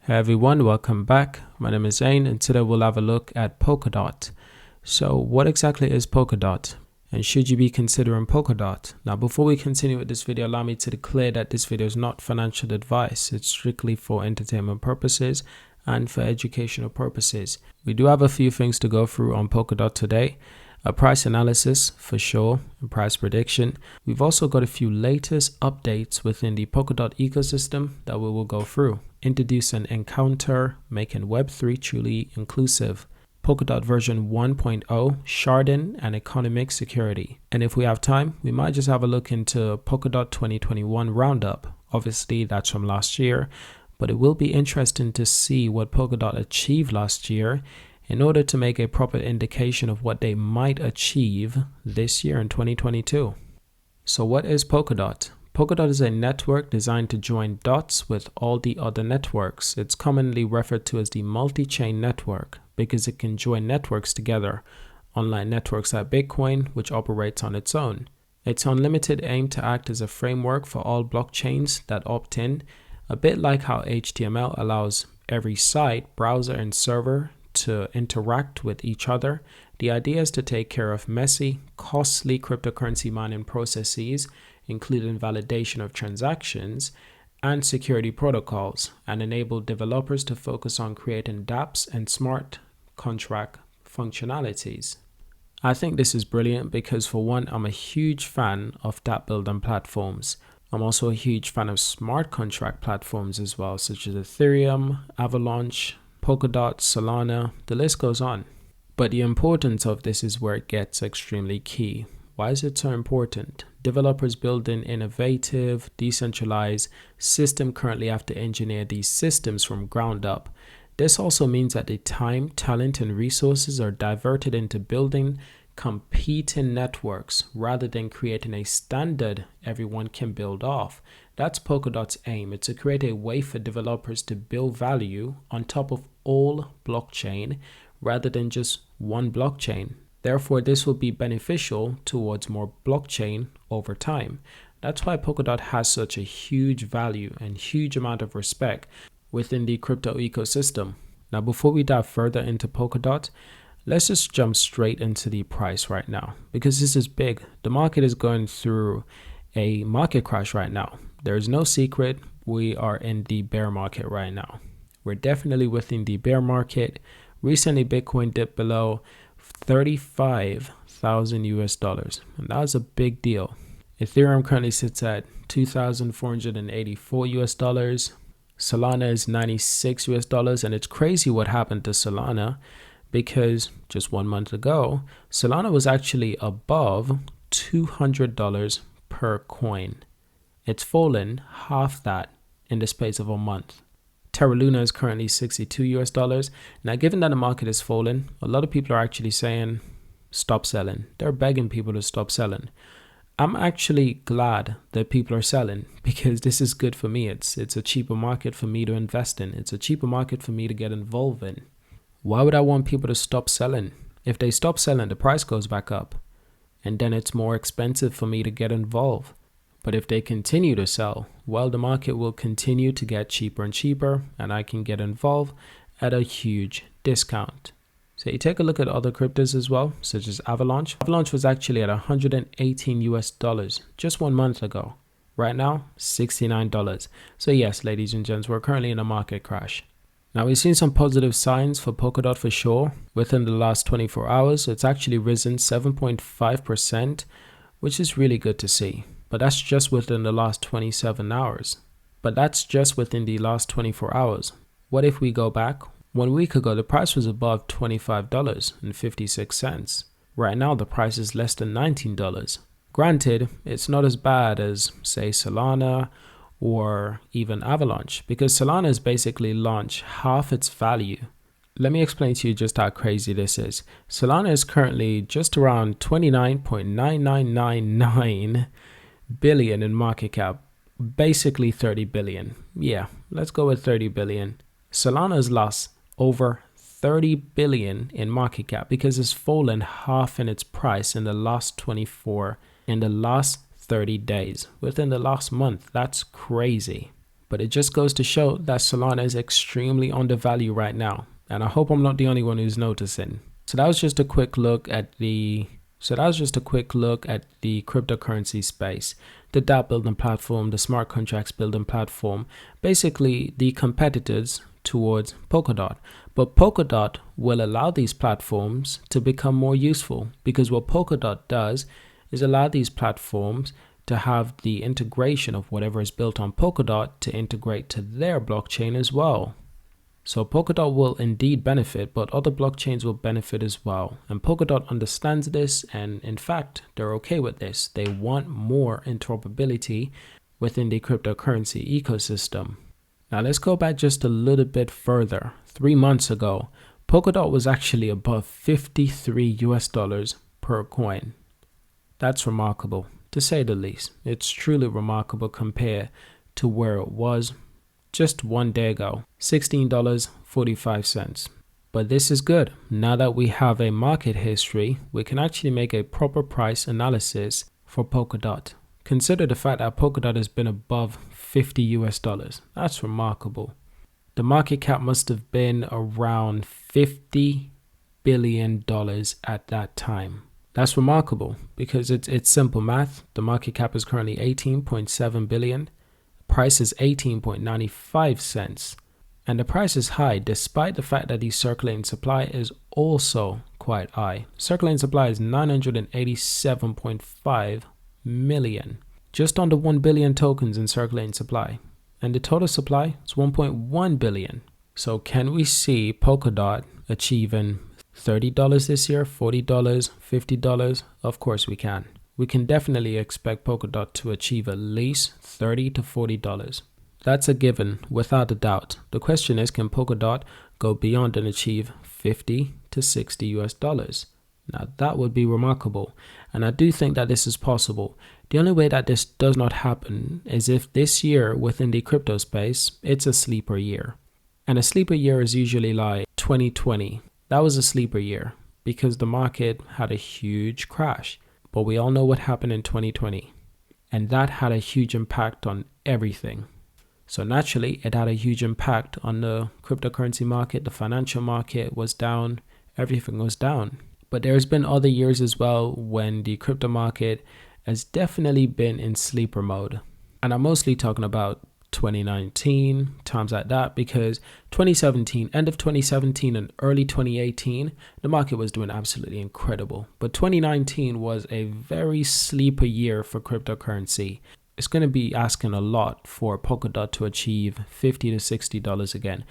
Hey everyone, welcome back. My name is Zane and today we'll have a look at Polkadot. So what exactly is Polkadot? And should you be considering Polkadot? Now before we continue with this video, allow me to declare that this video is not financial advice. It's strictly for entertainment purposes and for educational purposes. We do have a few things to go through on Polkadot today. A price analysis for sure, a price prediction. We've also got a few latest updates within the Polkadot ecosystem that we will go through. Introduce an encounter, making Web3 truly inclusive. Polkadot version 1.0, sharding and economic security. And if we have time, we might just have a look into Polkadot 2021 roundup. Obviously, that's from last year, but it will be interesting to see what Polkadot achieved last year in order to make a proper indication of what they might achieve this year in 2022. So what is Polkadot? Polkadot is a network designed to join dots with all the other networks. It's commonly referred to as the multi-chain network because it can join networks together, unlike networks like Bitcoin, which operates on its own. Its unlimited aim to act as a framework for all blockchains that opt in, a bit like how HTML allows every site, browser, and server to interact with each other. The idea is to take care of messy, costly cryptocurrency mining processes, including validation of transactions and security protocols, and enable developers to focus on creating dApps and smart contract functionalities. I think this is brilliant because, for one, I'm a huge fan of dApp building platforms. I'm also a huge fan of smart contract platforms as well, such as Ethereum, Avalanche, Polkadot, Solana, the list goes on. But the importance of this is where it gets extremely key. Why is it so important? Developers building innovative, decentralized system currently have to engineer these systems from ground up. This also means that the time, talent, and resources are diverted into building competing networks rather than creating a standard everyone can build off. That's Polkadot's aim. It's to create a way for developers to build value on top of all blockchain rather than just one blockchain. Therefore, this will be beneficial towards more blockchain over time. That's why Polkadot has such a huge value and huge amount of respect within the crypto ecosystem. Now, before we dive further into Polkadot, let's just jump straight into the price right now because this is big. The market is going through a market crash right now. There is no secret. We are in the bear market right now. We're definitely within the bear market. Recently, Bitcoin dipped below 35,000 US dollars, and that was a big deal. Ethereum currently sits at 2,484 US dollars. Solana is 96 US dollars, and it's crazy what happened to Solana because just 1 month ago, Solana was actually above $200 per coin. It's fallen half that in the space of a month. Terra Luna is currently 62 US dollars. Now, given that the market is falling, a lot of people are actually saying, stop selling. They're begging people to stop selling. I'm actually glad that people are selling because this is good for me. It's a cheaper market for me to invest in. It's a cheaper market for me to get involved in. Why would I want people to stop selling? If they stop selling, the price goes back up, and then it's more expensive for me to get involved. But if they continue to sell, well, the market will continue to get cheaper and cheaper, and I can get involved at a huge discount. So you take a look at other cryptos as well, such as Avalanche. Avalanche was actually at 118 US dollars just 1 month ago. Right now, $69. So yes, ladies and gents, we're currently in a market crash. Now, we've seen some positive signs for Polkadot for sure. Within the last 24 hours, it's actually risen 7.5%, which is really good to see. But that's just within the last 27 hours. But that's just within the last 24 hours. What if we go back? 1 week ago, the price was above $25.56. Right now, the price is less than $19. Granted, it's not as bad as, say, Solana or even Avalanche, because Solana has basically launched half its value. Let me explain to you just how crazy this is. Solana is currently just around 29.9999 billion in market cap, basically 30 billion. Yeah, let's go with 30 billion. Solana has lost over 30 billion in market cap because it's fallen half in its price in the last 30 days, within the last month. That's crazy. But it just goes to show that Solana is extremely undervalued right now. And I hope I'm not the only one who's noticing. So that was just a quick look at the cryptocurrency space, the dApp building platform, the smart contracts building platform, basically the competitors towards Polkadot. But Polkadot will allow these platforms to become more useful, because what Polkadot does is allow these platforms to have the integration of whatever is built on Polkadot to integrate to their blockchain as well. So Polkadot will indeed benefit, but other blockchains will benefit as well. And Polkadot understands this, and in fact, they're okay with this. They want more interoperability within the cryptocurrency ecosystem. Now let's go back just a little bit further. 3 months ago, Polkadot was actually above $53 per coin. That's remarkable, to say the least. It's truly remarkable compared to where it was just 1 day ago, $16.45. But this is good. Now that we have a market history, we can actually make a proper price analysis for Polkadot. Consider the fact that Polkadot has been above $50. That's remarkable. The market cap must have been around $50 billion at that time. That's remarkable because it's simple math. The market cap is currently 18.7 billion. Price is 18.95 cents. And the price is high despite the fact that the circulating supply is also quite high. Circulating supply is 987.5 million. Just under 1 billion tokens in circulating supply. And the total supply is 1.1 billion. So can we see Polkadot achieving $30 this year, $40, $50? Of course we can. We can definitely expect Polkadot to achieve at least $30 to $40. That's a given, without a doubt. The question is, can Polkadot go beyond and achieve $50 to $60? Now that would be remarkable, and I do think that this is possible. The only way that this does not happen is if this year within the crypto space, it's a sleeper year. And a sleeper year is usually like 2020. That was a sleeper year because the market had a huge crash. But we all know what happened in 2020, and that had a huge impact on everything. So naturally, it had a huge impact on the cryptocurrency market. The financial market was down. Everything was down. But there's been other years as well when the crypto market has definitely been in sleeper mode. And I'm mostly talking about 2019, times like that, because 2017, end of 2017 and early 2018, the market was doing absolutely incredible. But 2019 was a very sleeper year for cryptocurrency. It's going to be asking a lot for Polkadot to achieve $50 to $60 again.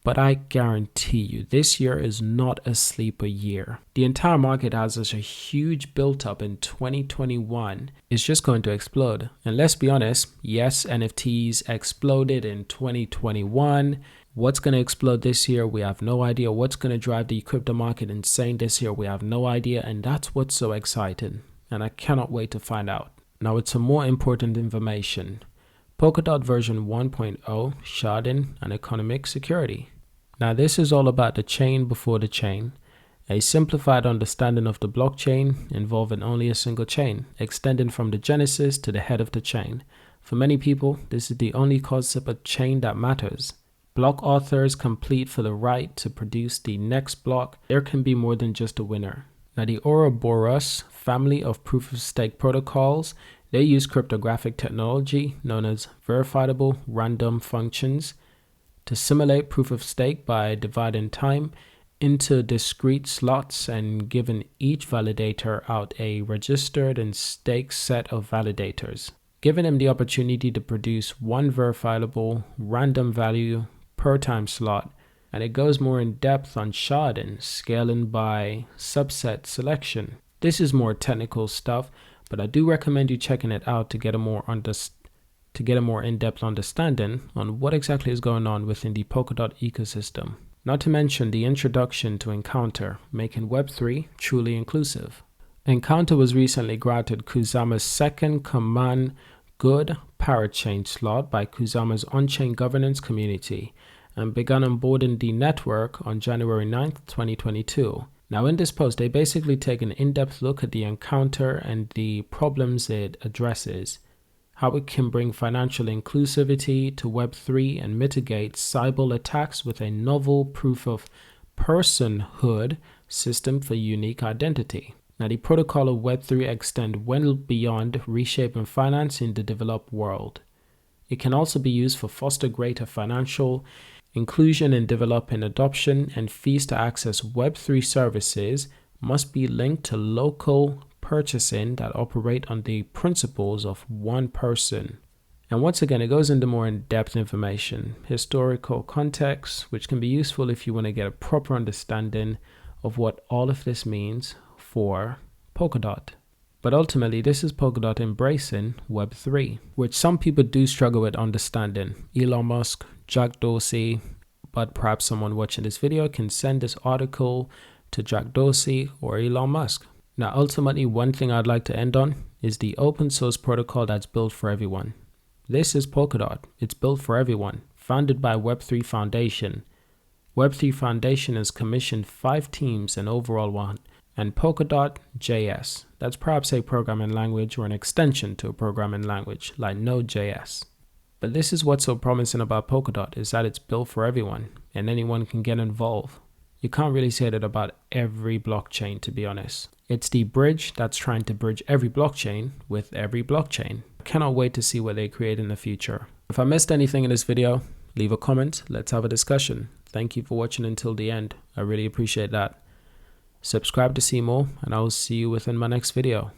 But I guarantee you, this year is not a sleeper year. The entire market has such a huge built up in 2021. It's just going to explode. And let's be honest, yes, NFTs exploded in 2021. What's going to explode this year? We have no idea. What's going to drive the crypto market insane this year? We have no idea. And that's what's so exciting. And I cannot wait to find out. Now it's some more important information. Polkadot version 1.0, sharding and economic security. Now this is all about the chain before the chain, a simplified understanding of the blockchain involving only a single chain, extending from the genesis to the head of the chain. For many people, this is the only concept of chain that matters. Block authors compete for the right to produce the next block. There can be more than just a winner. Now the Ouroboros family of proof-of-stake protocols, they use cryptographic technology known as verifiable random functions to simulate proof of stake by dividing time into discrete slots and giving each validator out a registered and staked set of validators, giving them the opportunity to produce one verifiable random value per time slot. And it goes more in depth on sharding, scaling by subset selection. This is more technical stuff, but I do recommend you checking it out to get a more in-depth understanding on what exactly is going on within the Polkadot ecosystem. Not to mention the introduction to Encounter, making Web3 truly inclusive. Encounter was recently granted Kusama's second command good parachain slot by Kusama's on-chain governance community and began onboarding the network on January 9th, 2022. Now in this post, they basically take an in-depth look at the Encounter and the problems it addresses, how it can bring financial inclusivity to Web3 and mitigate cyber attacks with a novel proof of personhood system for unique identity. Now, the protocol of Web3 extend well beyond reshaping finance in the developed world. It can also be used for foster greater financial inclusion in developing adoption, and fees to access Web3 services must be linked to local purchasing that operate on the principles of one person. And once again, it goes into more in-depth information, historical context, which can be useful if you want to get a proper understanding of what all of this means for Polkadot. But ultimately, this is Polkadot embracing Web3, which some people do struggle with understanding. Elon Musk, Jack Dorsey, but perhaps someone watching this video can send this article to Jack Dorsey or Elon Musk. Now, ultimately, one thing I'd like to end on is the open source protocol that's built for everyone. This is Polkadot. It's built for everyone, founded by Web3 Foundation. Web3 Foundation has commissioned 5 teams and overall 1. And Polkadot.js. That's perhaps a programming language or an extension to a programming language like Node.js. But this is what's so promising about Polkadot, is that it's built for everyone and anyone can get involved. You can't really say that about every blockchain, to be honest. It's the bridge that's trying to bridge every blockchain with every blockchain. I cannot wait to see what they create in the future. If I missed anything in this video, leave a comment. Let's have a discussion. Thank you for watching until the end. I really appreciate that. Subscribe to see more, and I will see you within my next video.